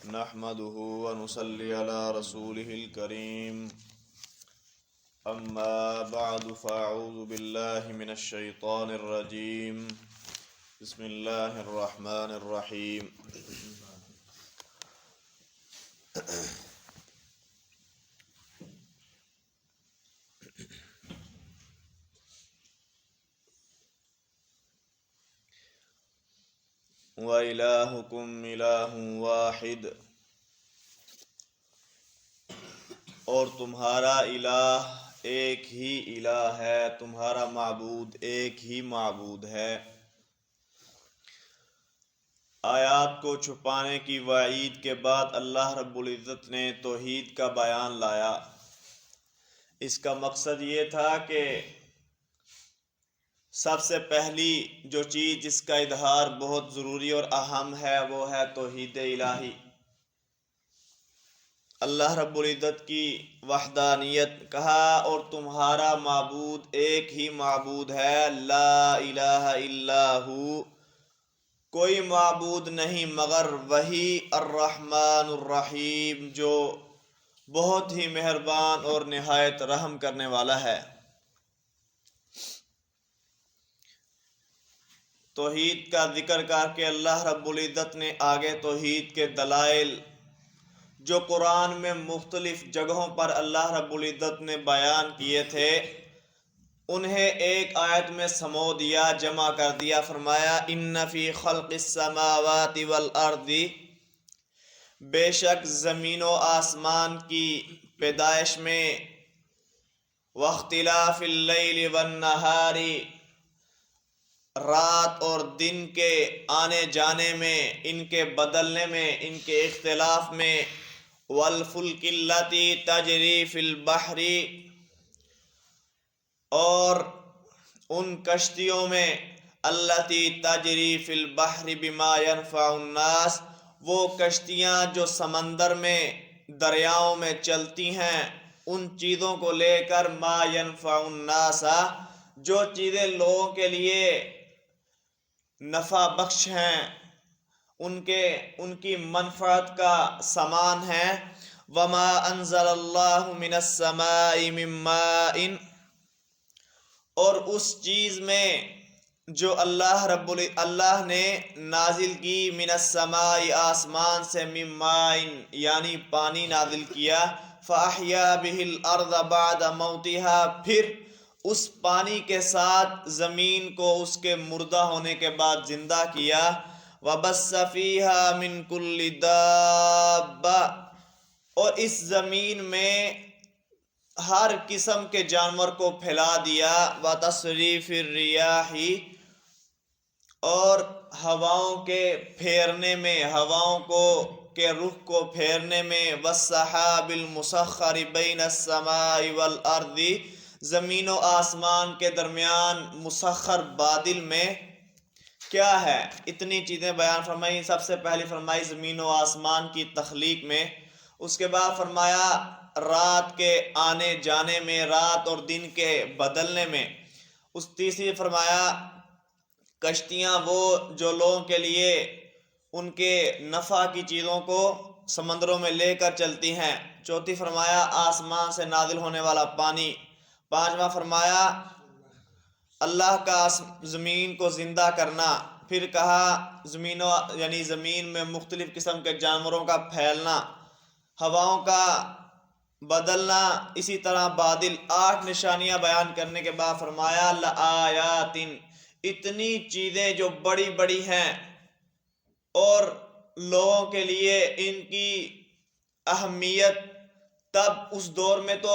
نحمده ونصلي على رسوله الكريم أما بعد فأعوذ بالله من الشيطان الرجيم بسم الله الرحمن الرحيم وَإِلَٰهُكُمْ إِلَٰهٌ وَاحِدٌ، اور تمہارا الہ ایک ہی الہ ہے، تمہارا معبود ایک ہی معبود ہے۔ آیات کو چھپانے کی وعید کے بعد اللہ رب العزت نے توحید کا بیان لایا۔ اس کا مقصد یہ تھا کہ سب سے پہلی جو چیز جس کا اظہار بہت ضروری اور اہم ہے وہ ہے توحید الہی، اللہ رب العزت کی وحدانیت کہا، اور تمہارا معبود ایک ہی معبود ہے، لا الہ الا ہو، کوئی معبود نہیں مگر وہی، الرحمن الرحیم، جو بہت ہی مہربان اور نہایت رحم کرنے والا ہے۔ توحید کا ذکر کر کے اللہ رب العزت نے آگے توحید کے دلائل جو قرآن میں مختلف جگہوں پر اللہ رب العزت نے بیان کیے تھے انہیں ایک آیت میں سمو دیا، جمع کر دیا۔ فرمایا ان فی خلق السماوات والارض، بے شک زمین و آسمان کی پیدائش میں، واختلاف اللیل والنہار، رات اور دن کے آنے جانے میں، ان کے بدلنے میں، ان کے اختلاف میں، والفلک اللاتی تجری فی البحر، اور ان کشتیوں میں، اللاتی تجری فی البحر بما ینفع الناس، وہ کشتیاں جو سمندر میں، دریاؤں میں چلتی ہیں، ان چیزوں کو لے کر، ما ینفع الناس، جو چیزیں لوگوں کے لیے نفع بخش ہیں، ان کی منفعت کا سامان ہے۔ وما انزل اللہ من السماء من ماء، اور اس چیز میں جو اللہ نے نازل کی، من السماء آسمان سے، من ماء یعنی پانی نازل کیا، فاحیا به الارض بعد موتها، پھر اس پانی کے ساتھ زمین کو اس کے مردہ ہونے کے بعد زندہ کیا، وبث فیہا من کل دابہ، اور اس زمین میں ہر قسم کے جانور کو پھیلا دیا، وتصریف الریاح، اور ہواؤں کے پھیرنے میں، کے رخ کو پھیرنے میں، والسحاب المسخر بین السماء والارض، زمین و آسمان کے درمیان مسخر بادل میں کیا ہے، اتنی چیزیں بیان فرمائی۔ سب سے پہلی فرمائی زمین و آسمان کی تخلیق میں، اس کے بعد فرمایا رات کے آنے جانے میں، رات اور دن کے بدلنے میں، اس تیسری فرمایا کشتیاں وہ جو لوگوں کے لیے ان کے نفع کی چیزوں کو سمندروں میں لے کر چلتی ہیں، چوتھی فرمایا آسمان سے نازل ہونے والا پانی، پانچواں فرمایا اللہ کا زمین کو زندہ کرنا، پھر کہا زمین میں مختلف قسم کے جانوروں کا پھیلنا، ہواؤں کا بدلنا، اسی طرح بادل، 8 نشانیاں بیان کرنے کے بعد فرمایا لآیات، اتنی چیزیں جو بڑی بڑی ہیں اور لوگوں کے لیے ان کی اہمیت تب اس دور میں تو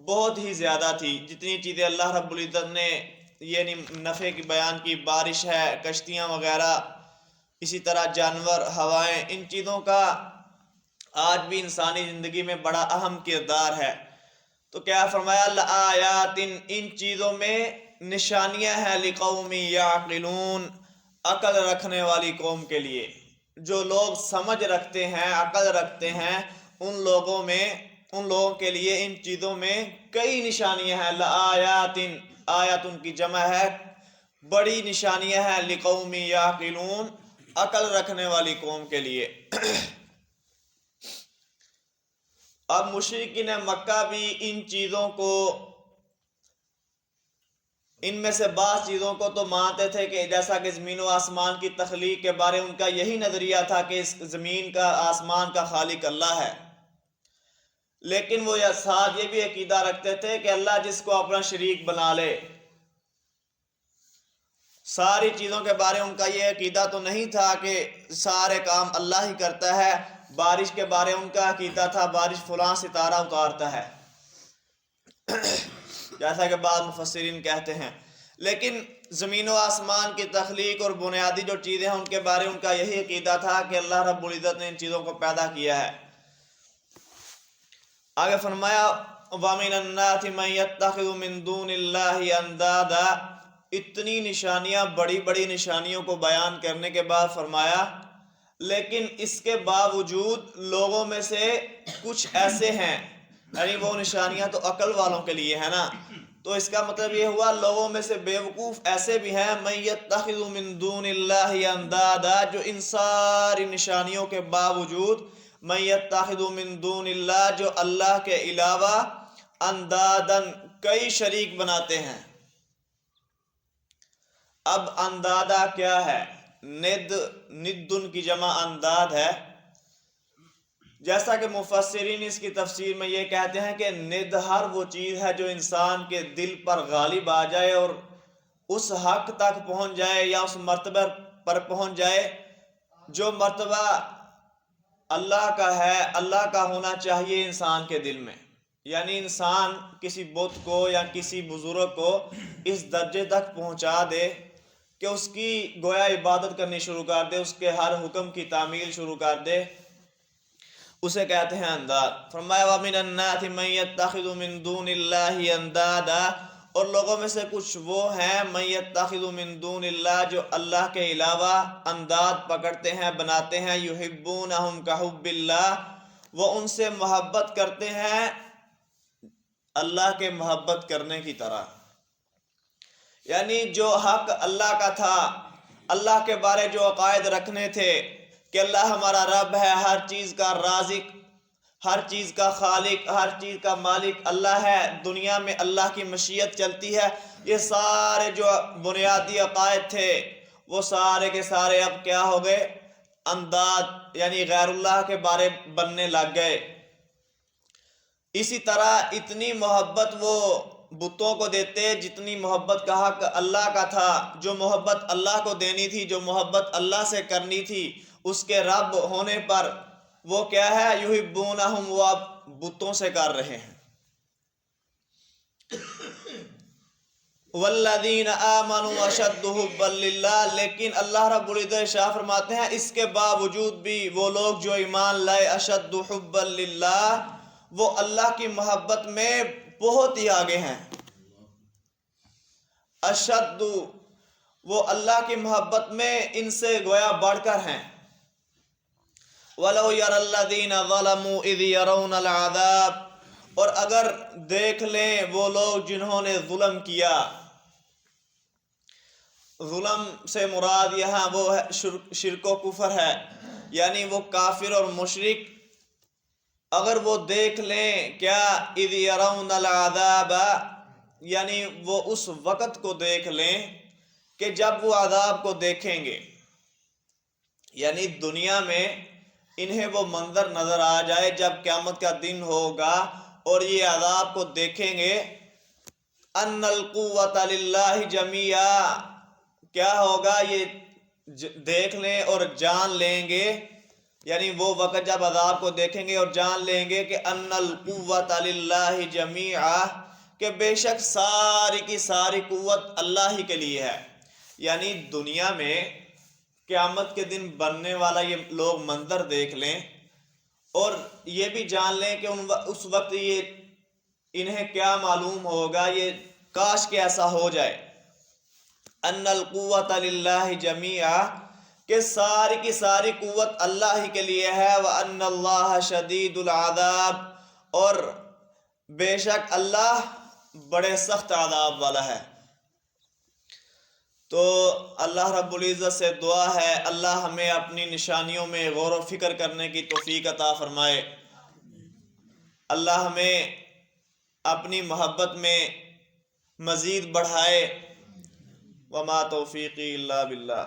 بہت ہی زیادہ تھی، جتنی چیزیں اللہ رب العزت نے یعنی نفع کی بیان کی، بارش ہے، کشتیاں وغیرہ، اسی طرح جانور، ہوائیں، ان چیزوں کا آج بھی انسانی زندگی میں بڑا اہم کردار ہے۔ تو کیا فرمایا لآیات، ان چیزوں میں نشانیاں ہیں، لقوم یعقلون، عقل رکھنے والی قوم کے لیے، جو لوگ سمجھ رکھتے ہیں، عقل رکھتے ہیں، ان لوگوں کے لیے ان چیزوں میں کئی نشانیاں ہیں۔ لآیات، آیات ان کی جمع ہے، بڑی نشانیاں ہیں، لقوم یعقلون، عقل رکھنے والی قوم کے لیے۔ اب مشرکین مکہ بھی ان چیزوں کو، ان میں سے بعض چیزوں کو تو مانتے تھے کہ جیسا کہ زمین و آسمان کی تخلیق کے بارے ان کا یہی نظریہ تھا کہ اس زمین کا آسمان کا خالق اللہ ہے، لیکن وہ ساتھ یہ بھی عقیدہ رکھتے تھے کہ اللہ جس کو اپنا شریک بنا لے۔ ساری چیزوں کے بارے ان کا یہ عقیدہ تو نہیں تھا کہ سارے کام اللہ ہی کرتا ہے۔ بارش کے بارے ان کا عقیدہ تھا بارش فلاں ستارہ اتارتا ہے، جیسا کہ بعض مفسرین کہتے ہیں، لیکن زمین و آسمان کی تخلیق اور بنیادی جو چیزیں ہیں ان کے بارے ان کا یہی عقیدہ تھا کہ اللہ رب العزت نے ان چیزوں کو پیدا کیا ہے۔ آگے فرمایا وَمِنَ النَّاسِ مَن يَتَّخِذُ مِن دُونِ اللَّهِ أَندَادًا۔ اتنی نشانیاں، بڑی بڑی نشانیوں کو بیان کرنے کے بعد فرمایا لیکن اس کے باوجود لوگوں میں سے کچھ ایسے ہیں، یعنی وہ نشانیاں تو عقل والوں کے لیے ہے نا، تو اس کا مطلب یہ ہوا لوگوں میں سے بیوقوف ایسے بھی ہیں مَن يَتَّخِذُ مِن دُونِ اللَّهِ أَندَادًا، جو ان ساری نشانیوں کے باوجود مَن يَتَّخِذُ مِن دُونِ اللَّهِ، جو اللہ کے علاوہ اندادن کئی شریک بناتے ہیں۔ اب اندادہ کیا ہے؟ ندن کی جمع انداد ہے، جیسا کہ مفسرین اس کی تفسیر میں یہ کہتے ہیں کہ ند ہر وہ چیز ہے جو انسان کے دل پر غالب آ جائے اور اس حق تک پہنچ جائے یا اس مرتبہ پر پہنچ جائے جو مرتبہ اللہ کا ہے، اللہ کا ہونا چاہیے انسان کے دل میں، یعنی انسان کسی بت کو یا کسی بزرگ کو اس درجے تک پہنچا دے کہ اس کی گویا عبادت کرنی شروع کر دے، اس کے ہر حکم کی تعمیل شروع کر دے، اسے کہتے ہیں انداد۔ فرمایا وَمِنَ النَّاسِ مَن يَتَّخِذُ مِن دُونِ اللَّهِ أَندَادًا، اور لوگوں میں سے کچھ وہ ہیں مَن يَتَّخِذُ مِن دُونِ اللَّهِ، جو اللہ کے علاوہ انداد پکڑتے ہیں، بناتے ہیں، يُحِبُّونَهُمْ كَحُبِّ اللَّهِ، وہ ان سے محبت کرتے ہیں اللہ کے محبت کرنے کی طرح، یعنی جو حق اللہ کا تھا، اللہ کے بارے جو عقائد رکھنے تھے کہ اللہ ہمارا رب ہے، ہر چیز کا رازق، ہر چیز کا خالق، ہر چیز کا مالک اللہ ہے، دنیا میں اللہ کی مشیت چلتی ہے، یہ سارے جو بنیادی عقائد تھے وہ سارے کے سارے اب کیا ہو گئے؟ انداد، یعنی غیر اللہ کے بارے بننے لگ گئے۔ اسی طرح اتنی محبت وہ بتوں کو دیتے جتنی محبت کا حق اللہ کا تھا، جو محبت اللہ کو دینی تھی، جو محبت اللہ سے کرنی تھی اس کے رب ہونے پر، وہ کیا ہے؟ یحبونہم، وہ اب بتوں سے کر رہے ہیں۔ والذین آمنوا اشد حبا للہ، لیکن اللہ رب العزت شاہ فرماتے ہیں اس کے باوجود بھی وہ لوگ جو ایمان لائے اشد حبا للہ، وہ اللہ کی محبت میں بہت ہی آگے ہیں۔ اشد، وہ اللہ کی محبت میں ان سے گویا بڑھ کر ہیں۔ وَلَوْ يَرَى الَّذِينَ ظَلَمُوا إِذْ يَرَوْنَ الْعَذَابَ، اور اگر دیکھ لیں وہ لوگ جنہوں نے ظلم کیا، ظلم سے مراد یہاں وہ شرک و کفر ہے، یعنی وہ کافر اور مشرک، اگر وہ دیکھ لیں کیا؟ اذ یرون العذاب، یعنی وہ اس وقت کو دیکھ لیں کہ جب وہ عذاب کو دیکھیں گے، یعنی دنیا میں انہیں وہ منظر نظر آ جائے جب قیامت کا دن ہوگا اور یہ عذاب کو دیکھیں گے، ان القوۃ للہ جمیعا، کیا ہوگا؟ یہ دیکھ لیں اور جان لیں گے، یعنی وہ وقت جب عذاب کو دیکھیں گے اور جان لیں گے کہ ان القوۃ للہ جمیعا، کہ بے شک ساری کی ساری قوت اللہ ہی کے لیے ہے، یعنی دنیا میں قیامت کے دن بننے والا یہ لوگ منظر دیکھ لیں اور یہ بھی جان لیں کہ اس وقت یہ انہیں کیا معلوم ہوگا، یہ کاش کہ ایسا ہو جائے۔ ان القوۃ للہ جمیعا، کہ ساری کی ساری قوت اللہ ہی کے لیے ہے، وَأَنَّ اللَّهَ شَدِيدُ الْعَذَابِ، اور بے شک اللہ بڑے سخت عذاب والا ہے۔ تو اللہ رب العزت سے دعا ہے اللہ ہمیں اپنی نشانیوں میں غور و فکر کرنے کی توفیق عطا فرمائے۔ اللہ ہمیں اپنی محبت میں مزید بڑھائے۔ وما توفیقی الا باللہ۔